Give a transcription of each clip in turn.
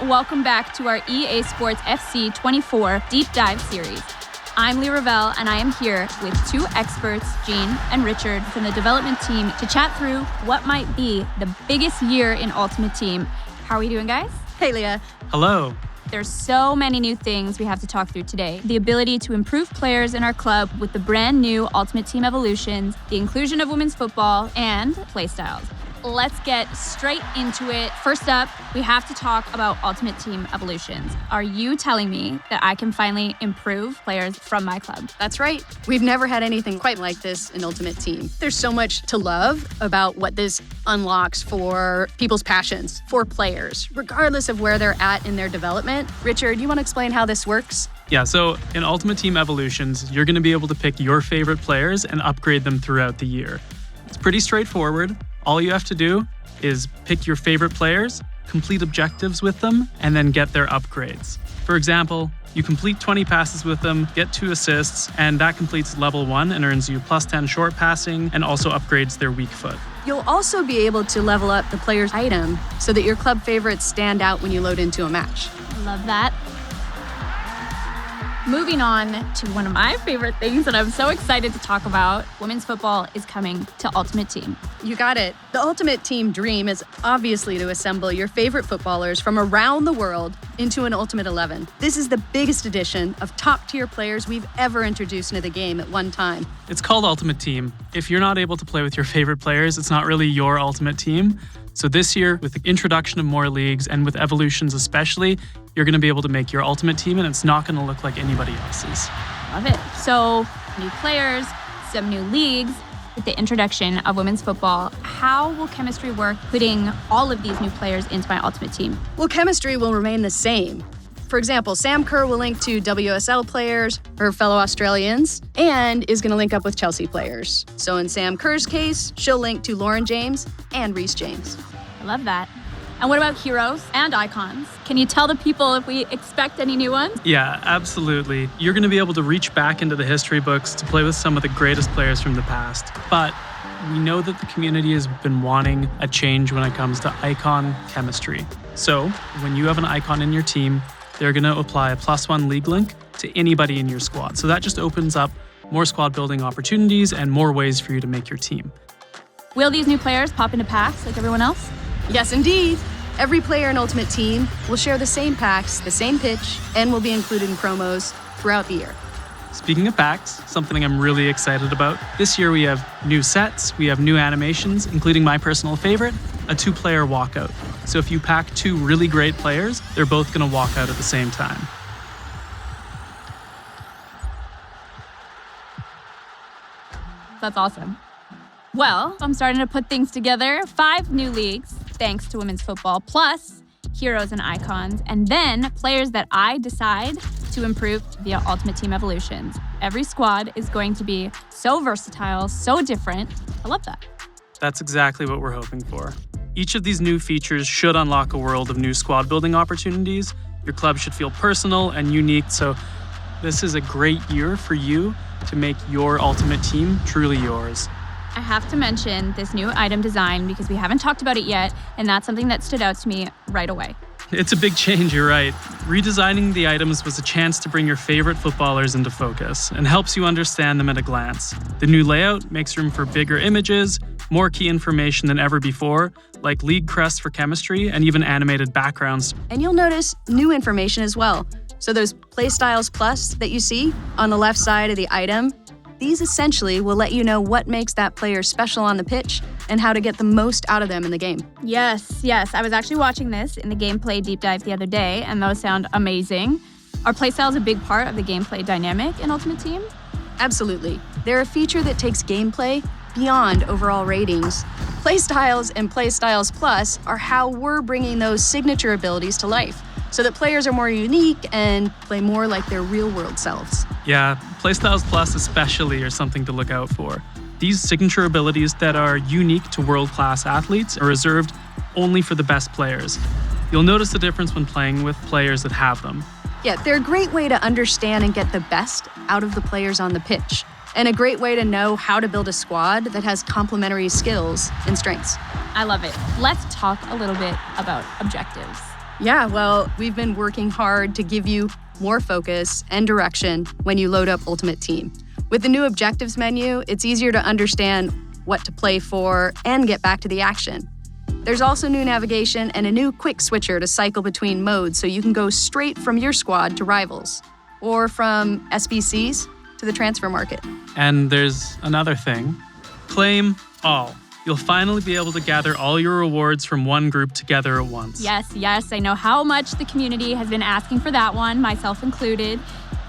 Welcome back to our EA Sports FC 24 Deep Dive series. I'm Lee Ravel, and I am here with two experts, Jean and Richard, from the development team to chat through what might be the biggest year in Ultimate Team. How are we doing, guys? Hey, Leah. Hello. There's so many new things we have to talk through today. The ability to improve players in our club with the brand new Ultimate Team evolutions, the inclusion of women's football, and PlayStyles. Let's get straight into it. First up, we have to talk about Ultimate Team evolutions. Are you telling me that I can finally improve players from my club? That's right. We've never had anything quite like this in Ultimate Team. There's so much to love about what this unlocks for people's passions, for players, regardless of where they're at in their development. Richard, you want to explain how this works? Yeah, so in Ultimate Team Evolutions, you're going to be able to pick your favorite players and upgrade them throughout the year. It's pretty straightforward. All you have to do is pick your favorite players, complete objectives with them, and then get their upgrades. For example, you complete 20 passes with them, get 2 assists, and that completes level 1 and earns you plus 10 short passing and also upgrades their weak foot. You'll also be able to level up the player's item so that your club favorites stand out when you load into a match. Love that. Moving on to one of my favorite things that I'm so excited to talk about, women's football is coming to Ultimate Team. You got it. The Ultimate Team dream is obviously to assemble your favorite footballers from around the world into an Ultimate 11. This is the biggest addition of top-tier players we've ever introduced into the game at one time. It's called Ultimate Team. If you're not able to play with your favorite players, it's not really your Ultimate Team. So this year, with the introduction of more leagues and with evolutions especially, you're going to be able to make your Ultimate Team and it's not going to look like anybody else's. Love it. So, new players, some new leagues. With the introduction of women's football, how will chemistry work putting all of these new players into my Ultimate Team? Well, chemistry will remain the same. For example, Sam Kerr will link to WSL players, her fellow Australians, and is going to link up with Chelsea players. So in Sam Kerr's case, she'll link to Lauren James and Reece James. I love that. And what about heroes and icons? Can you tell the people if we expect any new ones? Yeah, absolutely. You're going to be able to reach back into the history books to play with some of the greatest players from the past. But we know that the community has been wanting a change when it comes to icon chemistry. So when you have an icon in your team, they're going to apply a +1 league link to anybody in your squad. So that just opens up more squad building opportunities and more ways for you to make your team. Will these new players pop into packs like everyone else? Yes, indeed. Every player in Ultimate Team will share the same packs, the same pitch, and will be included in promos throughout the year. Speaking of packs, something I'm really excited about. This year we have new sets, we have new animations, including my personal favorite, a 2-player walkout. So if you pack 2 really great players, they're both going to walk out at the same time. That's awesome. Well, I'm starting to put things together. 5 new leagues, thanks to women's football, plus heroes and icons, and then players that I decide to improve via Ultimate Team Evolutions. Every squad is going to be so versatile, so different. I love that. That's exactly what we're hoping for. Each of these new features should unlock a world of new squad building opportunities. Your club should feel personal and unique, so this is a great year for you to make your Ultimate Team truly yours. I have to mention this new item design because we haven't talked about it yet, and that's something that stood out to me right away. It's a big change, you're right. Redesigning the items was a chance to bring your favorite footballers into focus and helps you understand them at a glance. The new layout makes room for bigger images, more key information than ever before, like league crests for chemistry and even animated backgrounds. And you'll notice new information as well. So those PlayStyles Plus that you see on the left side of the item, these essentially will let you know what makes that player special on the pitch and how to get the most out of them in the game. Yes. I was actually watching this in the gameplay deep dive the other day, and those sound amazing. Are playstyles a big part of the gameplay dynamic in Ultimate Team? Absolutely. They're a feature that takes gameplay beyond overall ratings. Playstyles and PlayStyles Plus are how we're bringing those signature abilities to life, so that players are more unique and play more like their real-world selves. Yeah, PlayStyles Plus especially are something to look out for. These signature abilities that are unique to world-class athletes are reserved only for the best players. You'll notice the difference when playing with players that have them. Yeah, they're a great way to understand and get the best out of the players on the pitch, and a great way to know how to build a squad that has complementary skills and strengths. I love it. Let's talk a little bit about objectives. Yeah, well, we've been working hard to give you more focus and direction when you load up Ultimate Team. With the new objectives menu, it's easier to understand what to play for and get back to the action. There's also new navigation and a new quick switcher to cycle between modes so you can go straight from your squad to rivals, or from SBCs to the transfer market. And there's another thing. Claim all. You'll finally be able to gather all your rewards from one group together at once. Yes, I know how much the community has been asking for that one, myself included.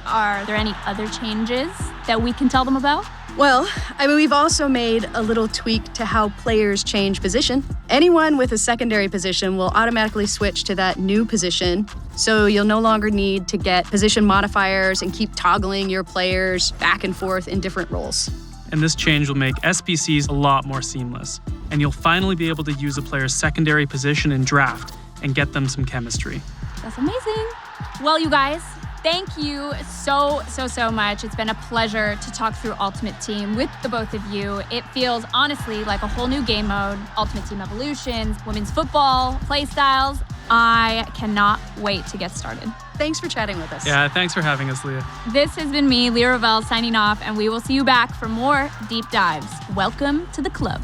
Are there any other changes that we can tell them about? Well, we've also made a little tweak to how players change position. Anyone with a secondary position will automatically switch to that new position, so you'll no longer need to get position modifiers and keep toggling your players back and forth in different roles. And this change will make SBCs a lot more seamless. And you'll finally be able to use a player's secondary position in draft and get them some chemistry. That's amazing. Well, you guys, thank you so much. It's been a pleasure to talk through Ultimate Team with the both of you. It feels honestly like a whole new game mode. Ultimate Team Evolutions, women's football, PlayStyles. I cannot wait to get started. Thanks for chatting with us. Yeah, thanks for having us, Leah. This has been me, Leah Ravel, signing off, and we will see you back for more deep dives. Welcome to the club.